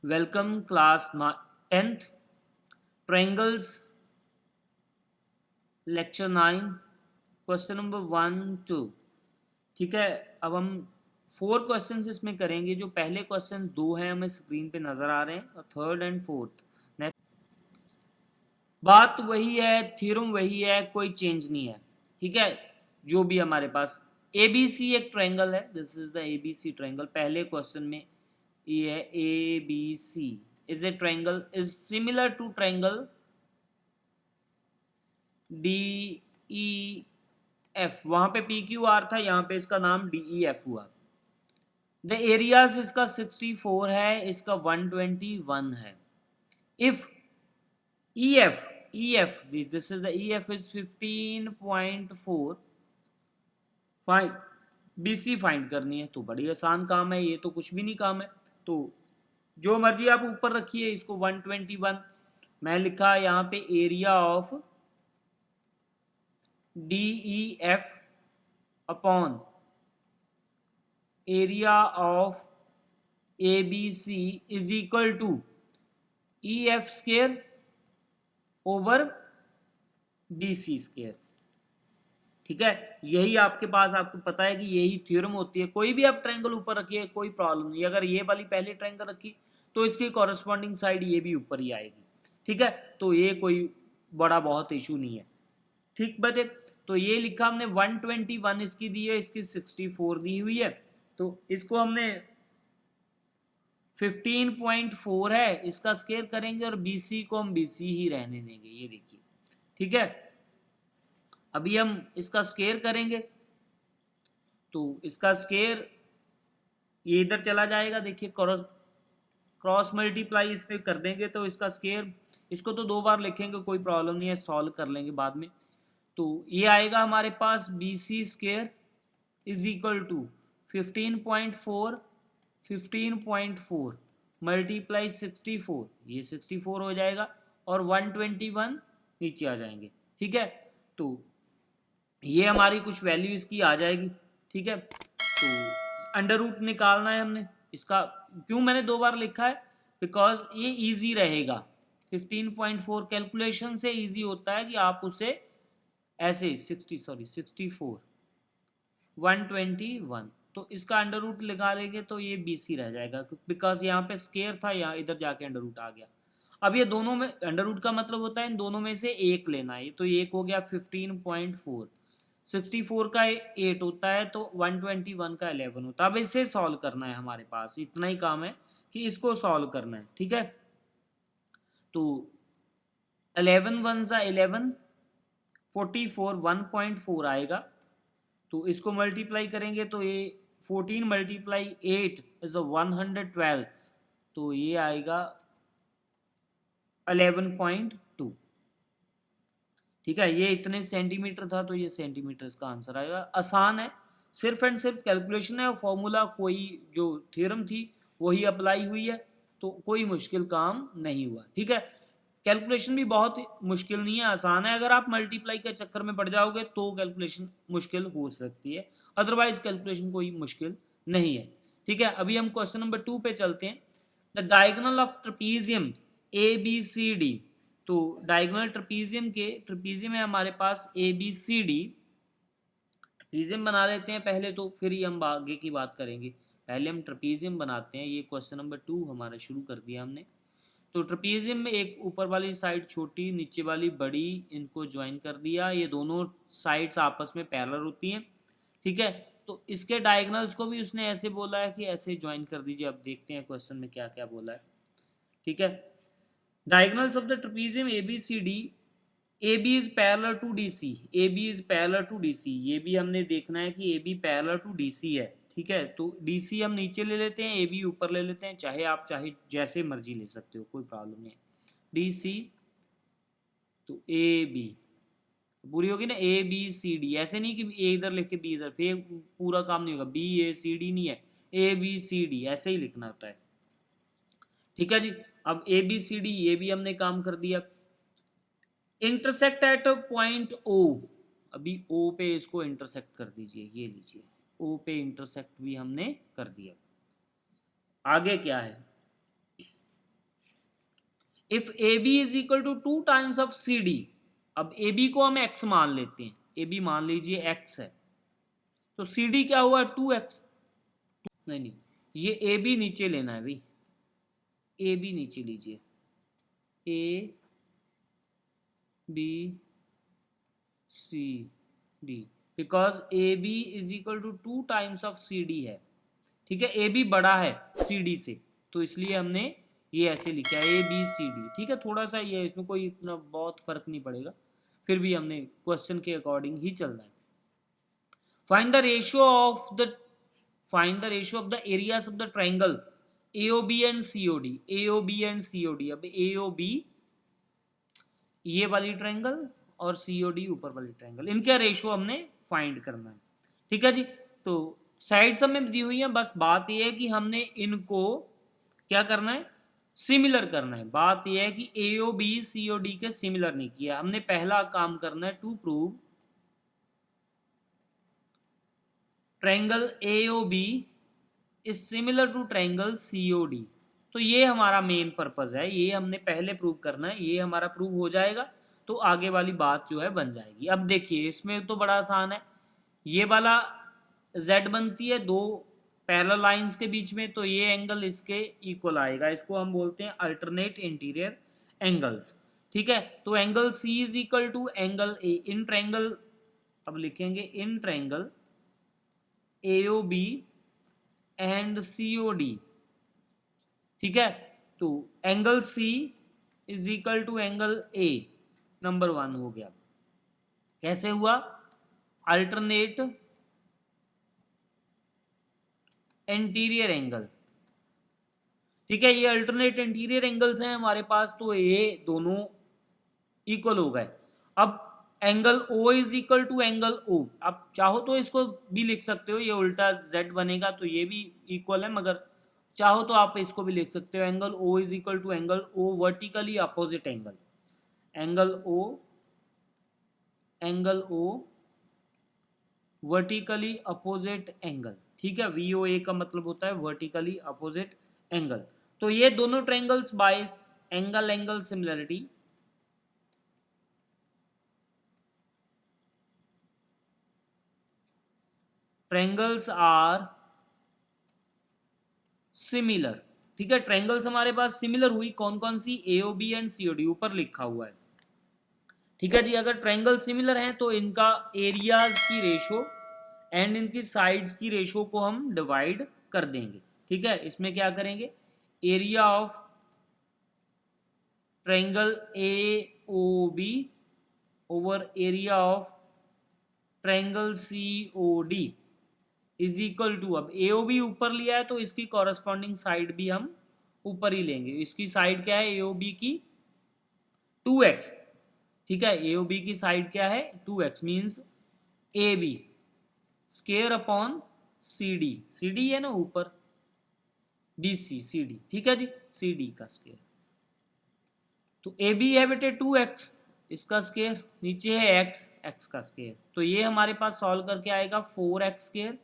Welcome class 10th triangles lecture 9 question number 1-2। ठीक है, अब हम 4 क्वेश्चंस इसमें करेंगे। जो पहले क्वेश्चन 2 हैं हमें स्क्रीन पे नजर आ रहे हैं, और थर्ड एंड फोर्थ बात वही है, थ्योरम वही है, कोई चेंज नहीं है। ठीक है, जो भी हमारे पास ABC एक ट्रायंगल है, this is the ABC triangle. पहले क्वेश्चन में ये है ABC is a triangle is similar to triangle DEF। वहां पे PQR था, यहाँ पे इसका नाम DEF हुआ। द एरियाज इसका 64 है, इसका 121 है। If EF this is the EF is 15.4, fine BC find करनी है। तो बड़ी आसान काम है, ये तो कुछ भी नहीं काम है। तो जो मर्जी आप ऊपर रखिए इसको। 121 मैं लिखा यहाँ पे area of DEF upon area of ABC is equal to EF square over BC square. ठीक है, यही आपके पास, आपको पता है कि यही थ्योरम होती है। कोई भी आप ट्रायंगल ऊपर रखिए, कोई प्रॉब्लम नहीं। अगर ये वाली पहले ट्रायंगल रखी तो इसकी कॉरेस्पॉन्डिंग साइड ये भी ऊपर ही आएगी। ठीक है, तो ये कोई बड़ा बहुत इशू नहीं है। ठीक बटे, तो ये लिखा हमने 121 इसकी दी है, इसकी 64 दी हुई है। तो इसको हमने 15.4 है, इसका स्क्वायर करेंगे और BC को हम BC ही रहने देंगे। ये देखिए, ठीक है। अभी हम इसका स्क्वायर करेंगे तो इसका स्क्वायर ये इधर चला जाएगा। देखिए, क्रॉस मल्टीप्लाई इसमें कर देंगे तो इसका स्क्वायर, इसको तो 2 बार लिखेंगे, कोई प्रॉब्लम नहीं है, सॉल्व कर लेंगे बाद में। तो ये आएगा हमारे पास BC square is equal to 15.4 multiply 64, ये 64 हो जाएगा, और 121 नीचे आ जाएंगे। ठीक है, तो ये हमारी कुछ वैल्यू इसकी आ जाएगी। ठीक है, तो अंडर रूट निकालना है हमने इसका। क्यों मैंने 2 बार लिखा है? बिकॉज ये इजी रहेगा। 15.4 कैलकुलेशन से इजी होता है कि आप उसे ऐसे 64 121, तो इसका अंडर रूट लगा लेंगे तो ये BC रह जाएगा, बिकॉज यहाँ पे स्क्वायर था, यहाँ इधर जाके अंडर रूट आ गया। अब ये दोनों में अंडर रूट का मतलब होता है इन दोनों में से एक लेना है। तो एक हो गया 15.4, 64 का 8 होता है, तो 121 का 11 होता है। अब इसे सॉल्व करना है, हमारे पास इतना ही काम है कि इसको सॉल्व करना है। ठीक है, तो 11 1 ज़ा 11, 44 1.4 आएगा। तो इसको मल्टीप्लाई करेंगे तो ये 14 मल्टीप्लाई 8 इज 112, तो ये आएगा 11.2। ठीक है, ये इतने सेंटीमीटर था, तो ये सेंटीमीटर इसका आंसर आएगा। आसान है, सिर्फ एंड सिर्फ कैलकुलेशन है, और फॉर्मूला कोई जो थ्योरम थी वही अप्लाई हुई है, तो कोई मुश्किल काम नहीं हुआ। ठीक है, कैलकुलेशन भी बहुत मुश्किल नहीं है, आसान है। अगर आप मल्टीप्लाई के चक्कर में पड़ जाओगे तो कैलकुलेशन मुश्किल हो सकती है, अदरवाइज कैलकुलेशन कोई मुश्किल नहीं है। ठीक है, अभी हम क्वेश्चन नंबर 2 पे चलते हैं। The diagonal of trapezium ABCD। तो डायगोनल ट्रेपीजियम है हमारे पास ABCD। ट्रेपीजियम बना लेते हैं पहले, तो फिर ही हम आगे की बात करेंगे। पहले हम ट्रेपीजियम बनाते हैं। ये क्वेश्चन नंबर 2 हमारा शुरू कर दिया हमने। तो ट्रेपीजियम में एक ऊपर वाली साइड छोटी, नीचे वाली बड़ी, इनको ज्वाइन कर दिया। ये दोनों साइड्स आपस में पैरेलल होती हैं। ठीक है, तो इसके डायगोनल्स को भी उसने ऐसे बोला है कि ऐसे ज्वाइन कर दीजिए। अब देखते हैं क्वेश्चन में क्या क्या बोला है। ठीक है, diagonals of the trapezium ABCD, AB is parallel to DC, AB is parallel to DC। ये भी हमने देखना है कि AB पैरेलल टू DC है। ठीक है, तो DC हम नीचे ले लेते हैं, AB ऊपर ले लेते हैं। चाहे जैसे मर्जी ले सकते हो, कोई प्रॉब्लम नहीं है। DC तो AB पूरी होगी ना, ABCD। ऐसे नहीं कि A इधर लिख के B इधर, फिर पूरा काम नहीं होगा। BACD नहीं है, ABCD ऐसे ही लिखना होता है। ठीक है जी, अब ABCD ये भी हमने काम कर दिया। इंटरसेक्ट एट पॉइंट O, अभी O पे इसको इंटरसेक्ट कर दीजिए। ये लीजिए, O पे इंटरसेक्ट भी हमने कर दिया। आगे क्या है, if A B is equal to 2 times of C D, अब ए बी को हम एक्स मान लेते हैं, ए बी मान लीजिए एक्स है, तो सी डी क्या हुआ 2x, नहीं नहीं ये ए बी नीचे लेना है भाई, ए बी नीचे लीजिए, A B C D, because A B is equal to 2 times of C D है, ठीक है, ए बी बड़ा है सी डी से, तो इसलिए हमने ये ऐसे लिखा है ए बी सी डी, ठीक है, थोड़ा सा ये इसमें कोई इतना बहुत फर्क नहीं पड़ेगा, फिर भी हमने क्वेश्चन के अकॉर्डिंग ही चलना है। Find the ratio of the areas of the triangle AOB and COD, AOB and COD, अब AOB ये वाली ट्रायंगल और COD ऊपर वाली ट्रायंगल, इनका रेशियो हमने फाइंड करना है, ठीक है जी। तो साइड्स हमें दी हुई है, बस बात यह है कि हमने इनको क्या करना है, सिमिलर करना है। बात यह है कि AOB COD के सिमिलर नहीं किया हमने, पहला काम करना है to prove triangle AOB is similar to triangle COD, तो ये हमारा मेन पर्पस है, ये हमने पहले प्रूव करना है, ये हमारा प्रूव हो जाएगा तो आगे वाली बात जो है बन जाएगी। अब देखिए इसमें तो बड़ा आसान है, ये वाला Z बनती है दो पैरेलल लाइंस के बीच में, तो ये एंगल इसके इक्वल आएगा, इसको हम बोलते हैं अल्टरनेट इंटीरियर एंगल्स, ठीक है। तो angle C is equal to angle A in triangle, अब लिखेंगे in triangle AOB and COD, ठीक है। तो angle C is equal to angle A, number 1 हो गया। कैसे हुआ, अल्टरनेट इंटीरियर एंगल, ठीक है, ये अल्टरनेट इंटीरियर एंगल्स हैं हमारे पास, तो ये दोनों इक्वल हो गए। अब angle O is equal to angle O, अब चाहो तो इसको भी लिख सकते हो, ये उल्टा Z बनेगा तो ये भी इक्वल है, मगर चाहो तो आप इसको भी लिख सकते हो, angle O is equal to angle O vertically opposite angle, angle O vertically opposite angle, ठीक है, VOA का मतलब होता है वर्टिकली अपोजिट एंगल। तो ये दोनों triangles by angle similarity triangles are similar, ठीक है, ट्रायंगल्स हमारे पास सिमिलर हुई, कौन कौन सी, AOB एंड COD ऊपर लिखा हुआ है, ठीक है जी। अगर ट्रायंगल सिमिलर हैं तो इनका एरियाज की रेशो एंड इनकी साइड्स की रेशो को हम डिवाइड कर देंगे, ठीक है। इसमें क्या करेंगे, area of triangle AOB over area of triangle COD is equal to, अब AOB ऊपर लिया है तो इसकी कॉरेस्पॉन्डिंग साइड भी हम ऊपर ही लेंगे, इसकी साइड क्या है AOB की 2x, ठीक है, AOB की साइड क्या है 2x, means AB square upon CD, CD है ना ऊपर, BC CD, ठीक है जी, CD का स्केयर, तो AB है बेटे 2x, इसका स्केयर नीचे है x का स्केयर, तो ये हमारे पास सॉल्व करके आएगा 4x square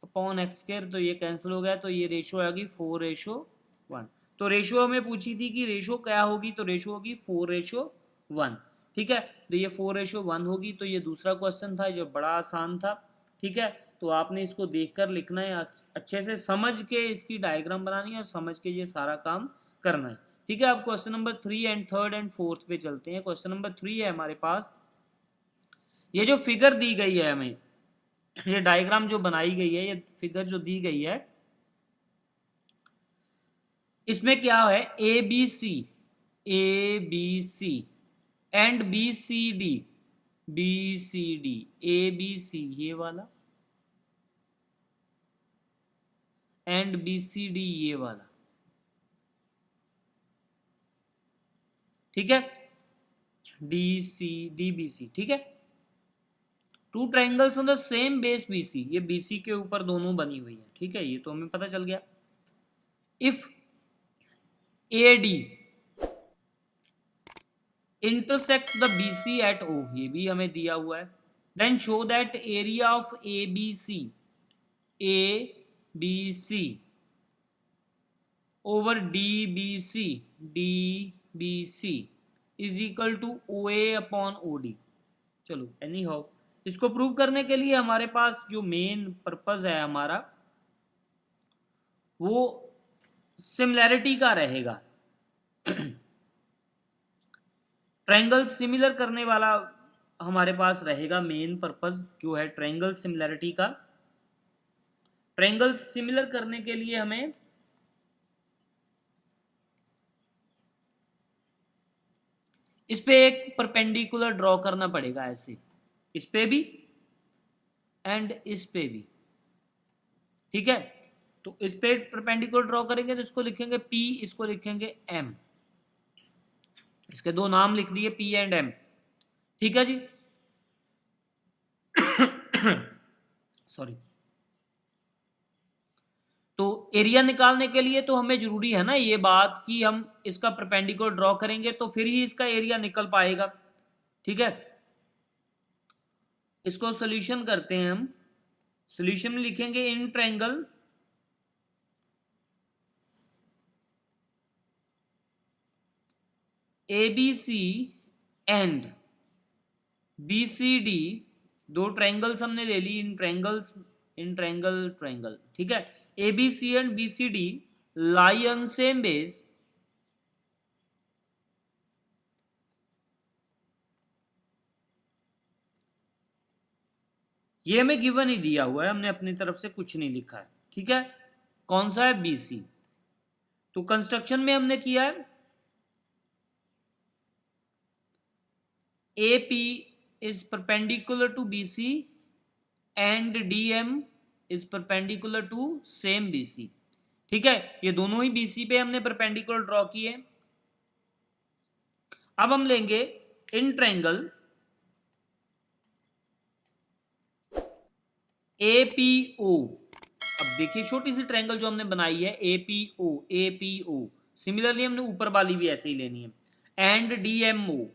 upon x square, तो ये कैंसिल हो गया, तो ये रेशो आएगी 4:1। तो रेशो हमें पूछी थी कि रेशो क्या होगी, तो रेशो होगी 4:1, ठीक है। तो ये 4:1 होगी, तो ये दूसरा क्वेश्चन था जो बड़ा आसान था, ठीक है। तो आपने इसको देखकर लिखना है, अच्छे से समझ के इसकी डायग्राम बनानी है और समझ के ये सारा काम करना है, ठीक है। अब question number 3 and 3rd and 4th पे चलते हैं। क्वेश्चन नंबर 3 है हमारे पास, ये जो फिगर दी गई है हमें, ये डायग्राम जो बनाई गई है, ये फिगर जो दी गई है, इसमें क्या है ABC एंड BCD ABC ये वाला एंड BCD ये वाला, ठीक है, DBC, ठीक है। Two triangles on the same base BC, ये BC के ऊपर दोनों बनी हुई है, ठीक है, ये तो हमें पता चल गया। If AD intersect the BC at O, ये भी हमें दिया हुआ है, then show that area of ABC over DBC B C is equal to O A upon O D. चलो एनी हाउ इसको प्रूव करने के लिए हमारे पास जो मेन पर्पस है हमारा वो सिमिलैरिटी का रहेगा। ट्रायंगल सिमिलर करने वाला हमारे पास रहेगा मेन पर्पस जो है ट्रायंगल सिमिलैरिटी का। ट्रायंगल सिमिलर करने के लिए हमें इस पे एक परपेंडिकुलर ड्रॉ करना पड़ेगा, ऐसे इस पे भी एंड इस पे भी, ठीक है। तो इस पे परपेंडिकुलर ड्रॉ करेंगे तो इसको लिखेंगे P, इसको लिखेंगे M। इसके दो नाम लिख दिए P एंड M, ठीक है जी। सॉरी। तो एरिया निकालने के लिए तो हमें जरूरी है ना ये बात कि हम इसका परपेंडिकुलर ड्रॉ करेंगे तो फिर ही इसका एरिया निकल पाएगा, ठीक है। इसको सॉल्यूशन करते हैं हम। सॉल्यूशन में लिखेंगे in triangle ABC and BCD, दो ट्रायंगल्स हमने ले ली इन ट्रायंगल, ठीक है। ABC and BCD lie on same base ये हमें गिवन ही दिया हुआ है, हमने अपनी तरफ से कुछ नहीं लिखा है, ठीक है। कौन सा है BC। तो कंस्ट्रक्शन में हमने किया है AP is perpendicular to BC and DM is perpendicular to same BC, ठीक है। ये दोनों ही BC पे हमने परपेंडिकुलर ड्रॉ किए। अब हम लेंगे इन ट्रायंगल APO। अब देखिए छोटी सी ट्रायंगल जो हमने बनाई है APO, सिमिलरली हमने ऊपर वाली भी ऐसे ही लेनी है एंड DMO।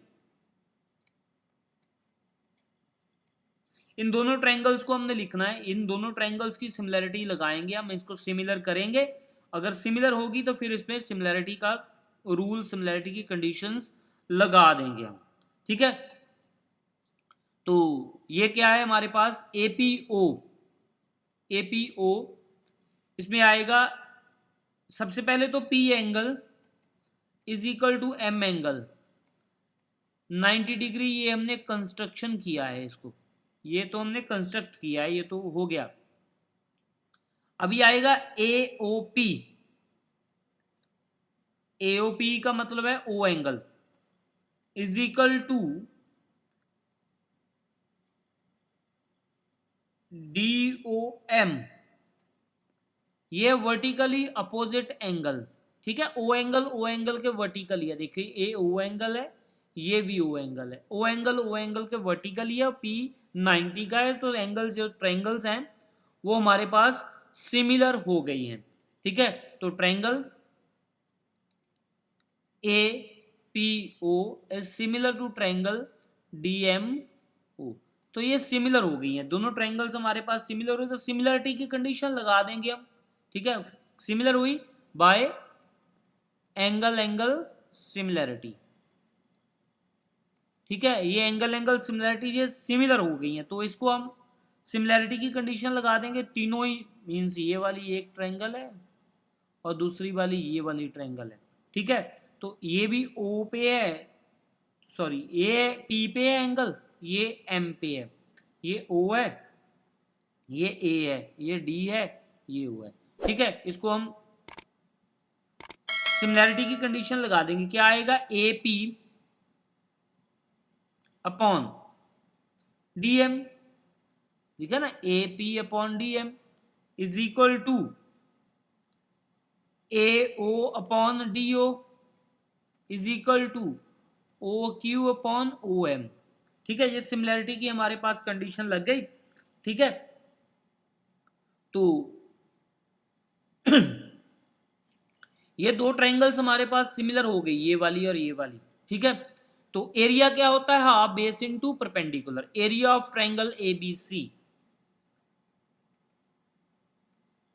इन दोनों ट्रायंगल्स को हमने लिखना है, इन दोनों ट्रायंगल्स की सिमिलरिटी लगाएंगे हम, इसको सिमिलर करेंगे। अगर सिमिलर होगी तो फिर इसमें सिमिलरिटी का रूल, सिमिलरिटी की कंडीशंस लगा देंगे हम, ठीक है। तो ये क्या है हमारे पास APO इसमें आएगा सबसे पहले तो P angle is equal to M angle 90 degree. ये हमने कंस्ट्रक्शन किया है, इसको ये तो हमने कंस्ट्रक्ट किया है, ये तो हो गया। अभी आएगा AOP का मतलब है O angle is equal to DOM, ये वर्टिकली अपोजिट एंगल, ठीक है। O एंगल के वर्टिकली है, देखिए ये O एंगल है, ये भी O एंगल है। O एंगल के वर्टिकली है और P 90 का है। तो एंगल जो ट्रायंगल्स हैं वो हमारे पास सिमिलर हो गई हैं, ठीक है। तो triangle APO is similar to triangle DMO। तो ये सिमिलर हो गई हैं, दोनों ट्रायंगल्स हमारे पास सिमिलर हुए तो सिमिलरिटी की कंडीशन लगा देंगे हम, ठीक है। सिमिलर हुई बाय एंगल सिमिलरिटी, ठीक है। ये एंगल सिमिलरिटी ये सिमिलर हो गई हैं तो इसको हम सिमिलरिटी की कंडीशन लगा देंगे। तीनों ही मीन्स ये वाली एक ट्रायंगल है और दूसरी वाली ये वाली ट्रायंगल है, ठीक है। तो ये भी O पे है, सॉरी ये P पे है एंगल, ये M पे है, ये O है, ये A है, ये D है, ये O है, ठीक है। इसको हम सिमिलरिटी की कंडीशन लगा देंगे, क्या आएगा AP अपॉन DM, ठीक है ना। AP upon DM is equal to AO upon DO is equal to OQ upon OM, ठीक है। ये सिमिलरिटी की हमारे पास कंडीशन लग गई, ठीक है। तो ये दो ट्रायंगल्स हमारे पास सिमिलर हो गई, ये वाली और ये वाली, ठीक है। तो एरिया क्या होता है, half base into perpendicular. Area of triangle ABC,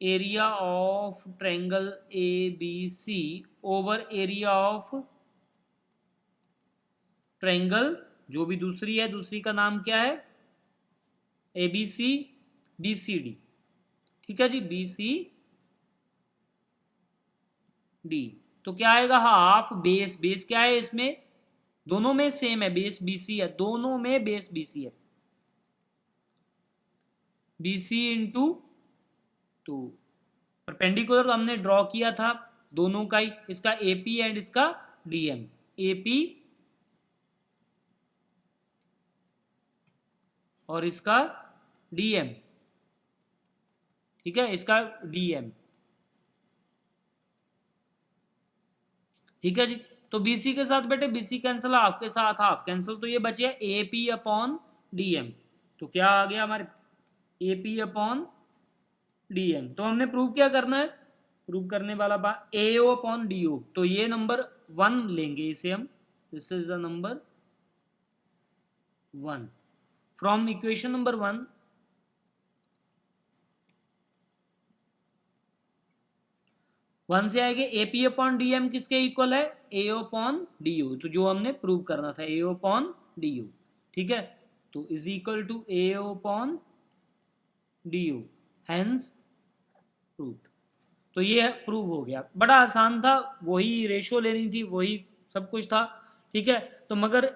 area of triangle ABC over area of triangle जो भी दूसरी है, दूसरी का नाम क्या है, ABC BCD, ठीक है जी, BCD। तो क्या आएगा, हाफ बेस, बेस क्या है इसमें, दोनों में सेम है, बेस BC है, दोनों में बेस BC है, BC इंटू 2। परपेंडिकुलर हमने ड्रॉ किया था दोनों का ही, इसका AP एंड इसका DM, AP और इसका DM, ठीक है, इसका DM, ठीक है जी। तो BC के साथ बेटे BC कैंसिल, हाफ के साथ हाफ कैंसिल, तो ये बचे AP अपॉन DM। तो क्या आ गया हमारे, AP अपॉन DM। तो हमने प्रूव क्या करना है, प्रूव करने वाला बात AO अपॉन DO। तो ये नंबर 1 लेंगे इसे हम, this is the number 1 from equation number 1। One से आएंगे AP अपॉन DM किसके इक्वल है, AO अपॉन DO। तो जो हमने प्रूव करना था AO अपॉन DO, ठीक है। तो is equal to AO upon DO, hence proved. तो ये प्रूव हो गया, बड़ा आसान था, वही रेशो लेनी थी, वही सब कुछ था, ठीक है। तो मगर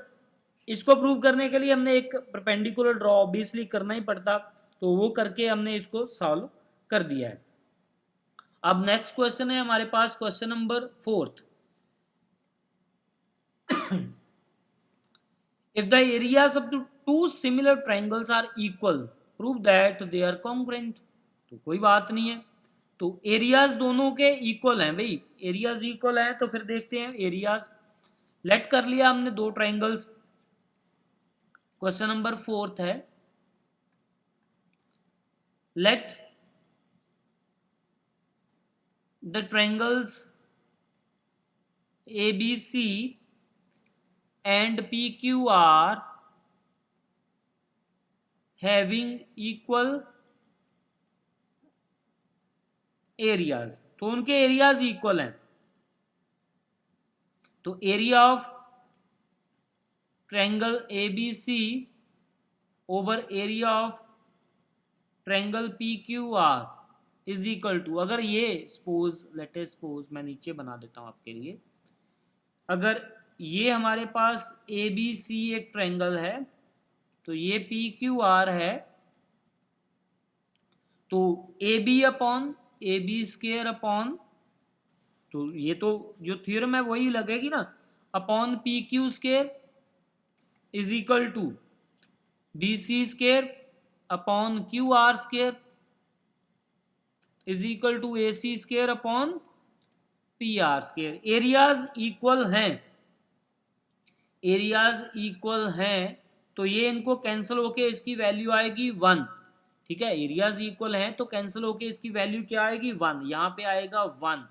इसको प्रूव करने के लिए हमने एक परपेंडिकुलर ड्रॉ ऑब्वियसली करना ही पड़ता, तो वो करके हमने इसको सॉल्व कर दिया है। अब नेक्स्ट क्वेश्चन है हमारे पास, question number 4। If the areas of the two similar triangles are equal, prove that they are congruent। तो कोई बात नहीं है, तो एरियाज दोनों के इक्वल हैं भाई, एरियाज इक्वल हैं, तो फिर देखते हैं एरियाज। लेट कर लिया हमने दो ट्राइंगल्स। क्वेश्चन नंबर 4 है, let the triangles ABC and PQR having equal areas. तो उनके एरियाज इक्वल हैं, तो area of triangle ABC over area of triangle PQR is equal to, अगर ये सपोज, लेट अस सपोज, मैं नीचे बना देता हूं आपके लिए, अगर ये हमारे पास ABC एक ट्रायंगल है, तो ये PQR है, तो AB upon AB square upon, तो ये तो जो थ्योरम है वही लगेगी ना, upon PQ square is equal to BC square upon QR square is equal to AC square upon PR square. Areas equal हैं, एरियाज इक्वल हैं, तो ये इनको कैंसिल होके इसकी वैल्यू आएगी 1, ठीक है। एरियाज इक्वल हैं तो कैंसिल होके इसकी वैल्यू क्या आएगी, 1, यहां पे आएगा 1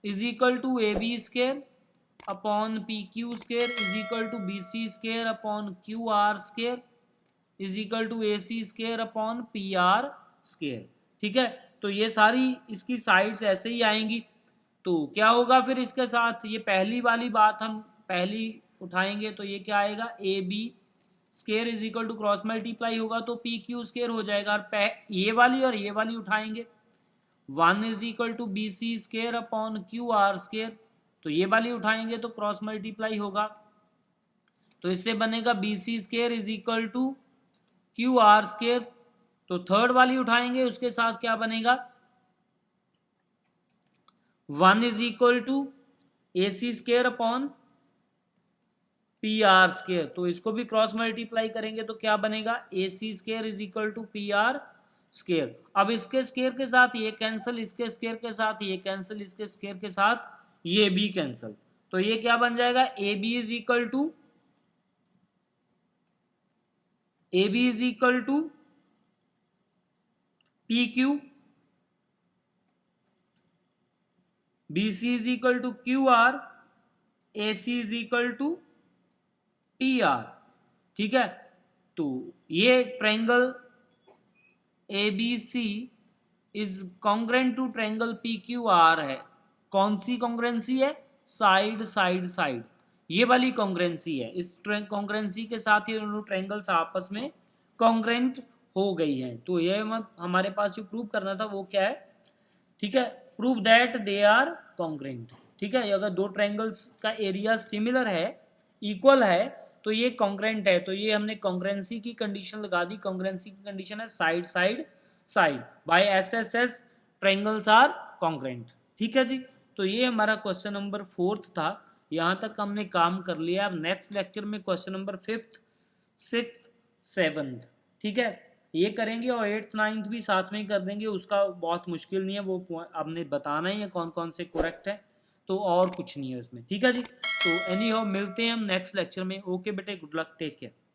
is equal to AB square upon PQ square is equal to BC square upon QR square is equal to AC square upon PR square, ठीक है। तो ये सारी इसकी साइड्स ऐसे ही आएंगी। तो क्या होगा फिर इसके साथ, ये पहली वाली बात हम पहली उठाएंगे, तो ये क्या आएगा, AB square is equal to cross multiply होगा तो PQ स्क्वायर हो जाएगा, और ये वाली और ये वाली उठाएंगे, 1 is equal to BC square upon QR square, तो ये वाली उठाएंगे तो क्रॉस मल्टीप्लाई होगा, तो इससे बनेगा BC square is equal to QR square. तो थर्ड वाली उठाएंगे, उसके साथ क्या बनेगा, 1 is equal to AC square upon PR square, तो इसको भी क्रॉस मल्टीप्लाई करेंगे तो क्या बनेगा, AC square is equal to PR square. अब इसके स्क्वायर के साथ ये कैंसिल, इसके स्क्वायर के साथ ये कैंसिल, इसके स्क्वायर के साथ ये भी कैंसिल, तो ये क्या बन जाएगा, AB is equal to, AB is equal to PQ, BC is equal to QR, AC is equal to PR, ठीक है। तो ये triangle ABC is congruent to triangle PQR है। कौन सी कॉन्ग्रेंसी है, साइड साइड साइड, ये वाली कॉन्ग्रेंसी है, इस कॉन्ग्रेंसी के साथ ये दोनों ट्रायंगल्स आपस में कॉन्ग्रेंट हो गई हैं। तो ये हमारे पास जो प्रूव करना था वो क्या है, ठीक है, prove that they are congruent. ठीक है, अगर दो ट्रायंगल्स का एरिया सिमिलर है, इक्वल है, तो ये कॉन्ग्रेंट है। तो ये हमने कॉन्ग्रेंसी की कंडीशन लगा दी। कॉन्ग्रेंसी की कंडीशन है side side side by SSS triangles are congruent. ठीक है जी, तो ये हमारा क्वेश्चन नंबर 4 था। यहाँ तक हमने काम कर लिया। अब नेक्स्ट लेक्चर में question number 5th 6th 7th, ठीक है, ये करेंगे और 8th 9th भी साथ में ही कर देंगे। उसका बहुत मुश्किल नहीं है, वो आपने बताना ही है कौन कौन से करेक्ट है, तो और कुछ नहीं है उसमें। ठीक है जी, तो एनी हाउ मिलते हैं हम नेक्स्ट लेक्चर में। ओके बेटे, गुड लक, टेक केयर।